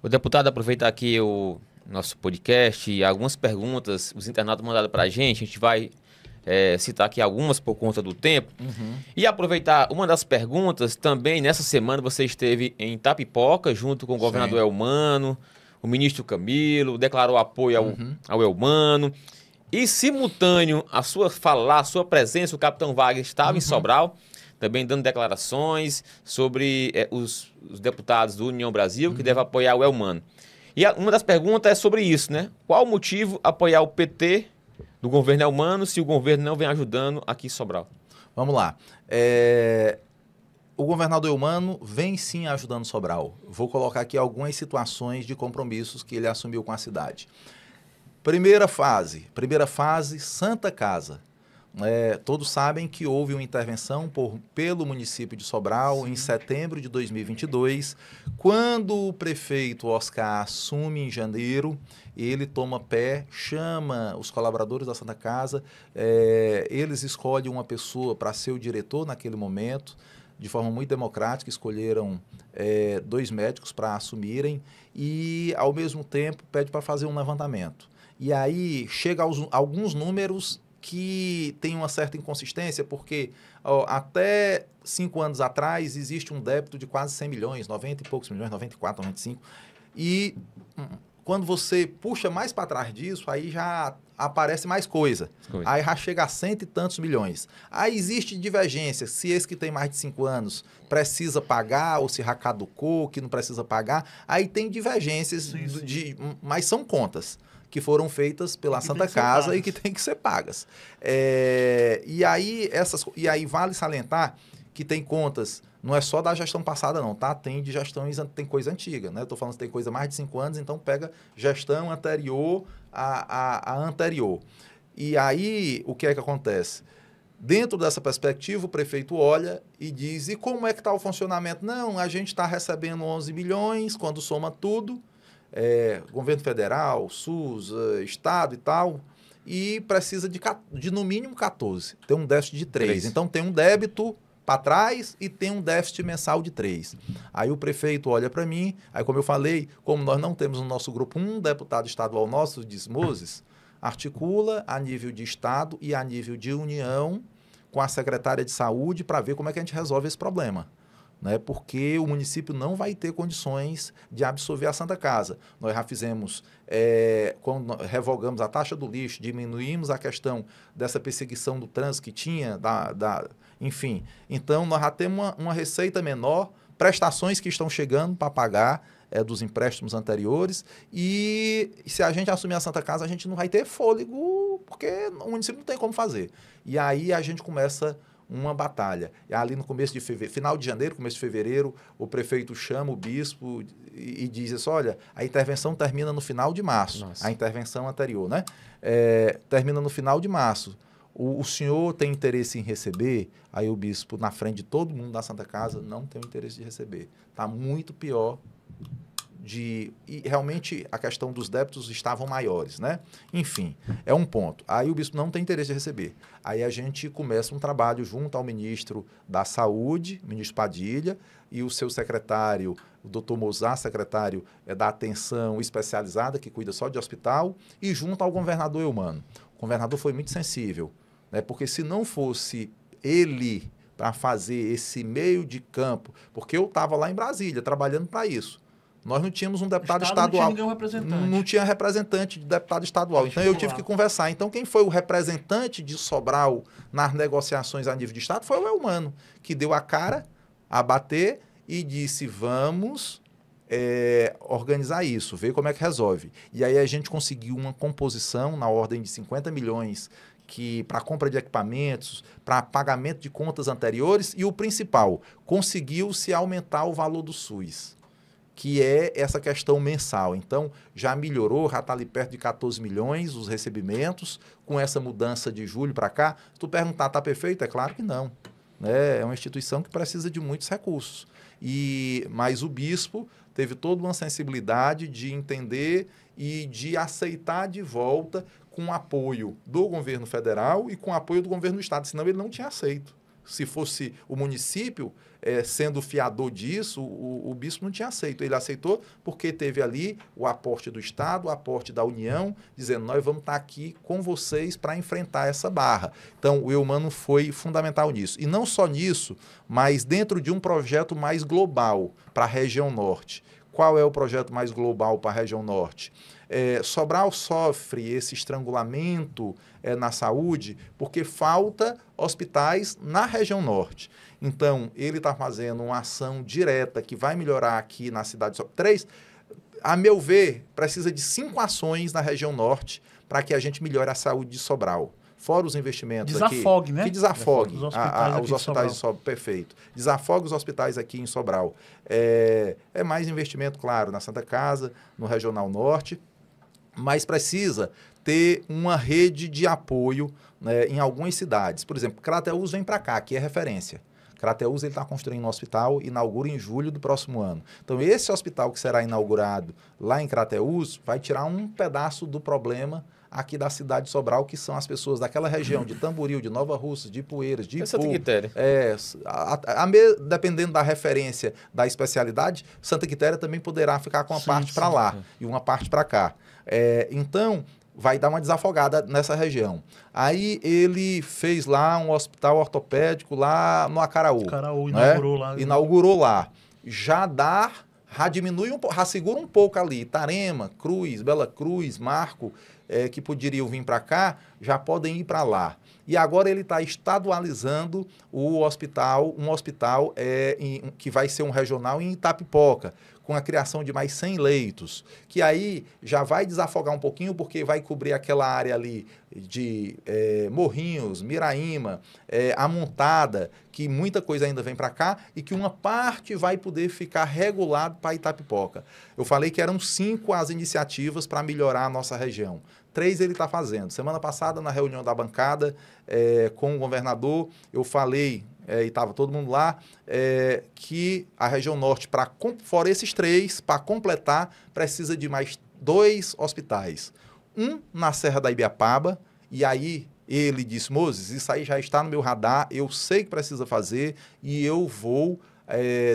O deputado, aproveitar aqui o nosso podcast e algumas perguntas, os internautas mandaram para a gente vai citar aqui algumas por conta do tempo. E aproveitar uma das perguntas, também nessa semana você esteve em Itapipoca, junto com o governador Sim. Elmano, o ministro Camilo, declarou apoio ao Elmano. E simultâneo a sua fala, a sua presença, o capitão Wagner estava em Sobral, também dando declarações sobre os deputados do União Brasil, que devem apoiar o Elmano. E uma das perguntas é sobre isso, né? Qual o motivo apoiar o PT do governo Elmano se o governo não vem ajudando aqui em Sobral? Vamos lá. O governador Eumano vem sim ajudando Sobral. Vou colocar aqui algumas situações de compromissos que ele assumiu com a cidade. Primeira fase, Santa Casa. Todos sabem que houve uma intervenção pelo município de Sobral em setembro de 2022. Quando o prefeito Oscar assume em janeiro, ele toma pé, chama os colaboradores da Santa Casa, eles escolhem uma pessoa para ser o diretor naquele momento, de forma muito democrática, escolheram 2 médicos para assumirem e, ao mesmo tempo, pede para fazer um levantamento. E aí chega alguns números que tem uma certa inconsistência, porque até 5 anos atrás existe um débito de quase 100 milhões, 90 e poucos milhões, 94, 95, e quando você puxa mais para trás disso, aí já aparece mais coisa. Aí já chega a 100 e tantos milhões. Aí existe divergência, se esse que tem mais de 5 anos precisa pagar, ou se já caducou, que não precisa pagar, aí tem divergências, mas são contas que foram feitas pela Santa Casa e que têm que ser pagas. E aí vale salientar que tem contas, não é só da gestão passada não, tá? Tem de gestões, tem coisa antiga, né? Estou falando que tem coisa mais de 5 anos, então pega gestão anterior à anterior. E aí, o que é que acontece? Dentro dessa perspectiva, o prefeito olha e diz, e como é que está o funcionamento? Não, a gente está recebendo 11 milhões, quando soma tudo, governo federal, SUS, Estado e tal, e precisa de no mínimo 14. Tem um déficit de 3. Então tem um débito para trás e tem um déficit mensal de 3. Aí o prefeito olha para mim, aí como eu falei, como nós não temos no nosso grupo um deputado estadual nosso, diz Moses, articula a nível de Estado e a nível de União com a secretária de Saúde para ver como é que a gente resolve esse problema. Né, porque o município não vai ter condições de absorver a Santa Casa. Nós já fizemos, quando revogamos a taxa do lixo, diminuímos a questão dessa perseguição do trânsito que tinha, enfim. Então, nós já temos uma receita menor, prestações que estão chegando para pagar dos empréstimos anteriores, e se a gente assumir a Santa Casa, a gente não vai ter fôlego, porque o município não tem como fazer. E aí a gente começa uma batalha. E ali no começo de fevereiro, final de janeiro, começo de fevereiro, o prefeito chama o bispo e diz assim, olha, a intervenção termina no final de março. Nossa. A intervenção anterior, né? Termina no final de março. O senhor tem interesse em receber? Aí o bispo, na frente de todo mundo da Santa Casa, não tem interesse de receber. Está muito pior. E realmente a questão dos débitos estavam maiores, né? Enfim, é um ponto. Aí o bispo não tem interesse de receber. Aí a gente começa um trabalho junto ao ministro da Saúde, ministro Padilha, e o seu secretário, o doutor Mozart, secretário da Atenção Especializada, que cuida só de hospital, e junto ao governador Eumano. O governador foi muito sensível, né? Porque se não fosse ele para fazer esse meio de campo, porque eu estava lá em Brasília trabalhando para isso. Nós não tínhamos um deputado estadual. Não tinha representante de deputado estadual. Então eu tive que conversar. Então quem foi o representante de Sobral nas negociações a nível de Estado foi o Eumano, que deu a cara a bater e disse, vamos organizar isso, ver como é que resolve. E aí a gente conseguiu uma composição na ordem de 50 milhões para compra de equipamentos, para pagamento de contas anteriores e o principal, conseguiu-se aumentar o valor do SUS, que é essa questão mensal. Então, já melhorou, já está ali perto de 14 milhões os recebimentos, com essa mudança de julho para cá. Se tu perguntar, está perfeito? É claro que não. É uma instituição que precisa de muitos recursos. Mas o bispo teve toda uma sensibilidade de entender e de aceitar de volta com o apoio do governo federal e com o apoio do governo do Estado, senão ele não tinha aceito. se fosse o município sendo fiador disso, o bispo não tinha aceito. Ele aceitou porque teve ali o aporte do Estado, o aporte da União, dizendo, nós vamos estar aqui com vocês para enfrentar essa barra. Então, o Eumano foi fundamental nisso. E não só nisso, mas dentro de um projeto mais global para a região norte. Qual é o projeto mais global para a região norte? Sobral sofre esse estrangulamento na saúde porque falta hospitais na região norte. Então, ele está fazendo uma ação direta que vai melhorar aqui na cidade de Sobral. 3, a meu ver, precisa de 5 ações na região norte para que a gente melhore a saúde de Sobral. Fora os investimentos desafogue, aqui. Né? Que desafogue os hospitais de Sobral. Perfeito. Desafogue os hospitais aqui em Sobral. É mais investimento, claro, na Santa Casa, no Regional Norte, mas precisa ter uma rede de apoio, né, em algumas cidades. Por exemplo, Crateús vem para cá, que é referência. Crateús está construindo um hospital, inaugura em julho do próximo ano. Então, esse hospital que será inaugurado lá em Crateús vai tirar um pedaço do problema aqui da cidade de Sobral, que são as pessoas daquela região, de Tamboril, de Nova Russa, de Ipueiras, de Ipu. Santa Quitéria. Dependendo da referência da especialidade, Santa Quitéria também poderá ficar com uma parte para lá e uma parte para cá. Então, vai dar uma desafogada nessa região. Aí ele fez lá um hospital ortopédico lá no Acaraú. Inaugurou lá. Inaugurou lá. Já diminui já segura um pouco ali. Itarema, Cruz, Bela Cruz, Marco, que poderiam vir para cá, já podem ir para lá. E agora ele está estadualizando um hospital que vai ser um regional em Itapipoca, com a criação de mais 100 leitos, que aí já vai desafogar um pouquinho, porque vai cobrir aquela área ali de Morrinhos, Miraíma, Amontada, que muita coisa ainda vem para cá, e que uma parte vai poder ficar regulado para Itapipoca. Eu falei que eram 5 as iniciativas para melhorar a nossa região. 3 ele está fazendo. Semana passada, na reunião da bancada com o governador, eu falei, e estava todo mundo lá, que a região norte, fora esses 3, para completar, precisa de mais 2 hospitais. Um na Serra da Ibiapaba, e aí ele disse, Moses, isso aí já está no meu radar, eu sei que precisa fazer, e eu vou...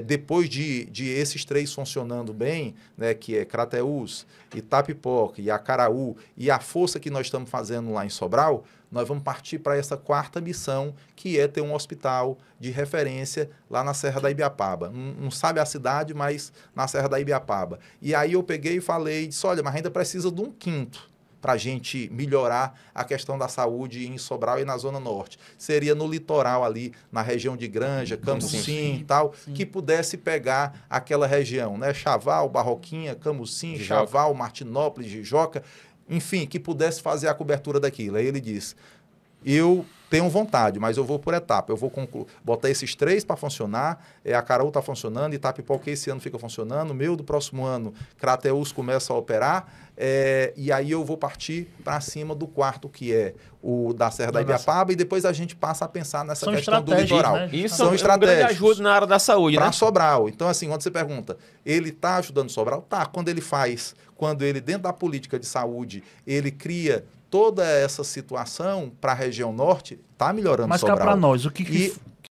depois de esses 3 funcionando bem, né, que é Crateús, Itapipoca e Acaraú, e a força que nós estamos fazendo lá em Sobral, nós vamos partir para essa 4ª missão, que é ter um hospital de referência lá na Serra da Ibiapaba. Não sabe a cidade, mas na Serra da Ibiapaba. E aí eu peguei e falei, disse, olha, mas ainda precisa de um 5º. Para a gente melhorar a questão da saúde em Sobral e na Zona Norte. Seria no litoral ali, na região de Granja, Camusim e tal, que pudesse pegar aquela região, né? Chaval, Barroquinha, Camusim, Chaval, Martinópolis, Jijoca, enfim, que pudesse fazer a cobertura daquilo. Aí ele disse, eu tenho vontade, mas eu vou por etapa. Eu vou botar esses 3 para funcionar. Acaraú está funcionando, Itapipoca esse ano fica funcionando. O meu do próximo ano, Crateús começa a operar. E aí eu vou partir para cima do 4º, que é o da Serra da Ibiapaba, e depois a gente passa a pensar nessa questão do litoral. Né? Isso são estratégias. Grande ajuda na área da saúde, para né? Sobral. Então, assim, quando você pergunta, ele está ajudando Sobral? Tá. Quando ele, dentro da política de saúde, ele cria toda essa situação para a região norte, está melhorando Sobral. Mas cá para nós, o que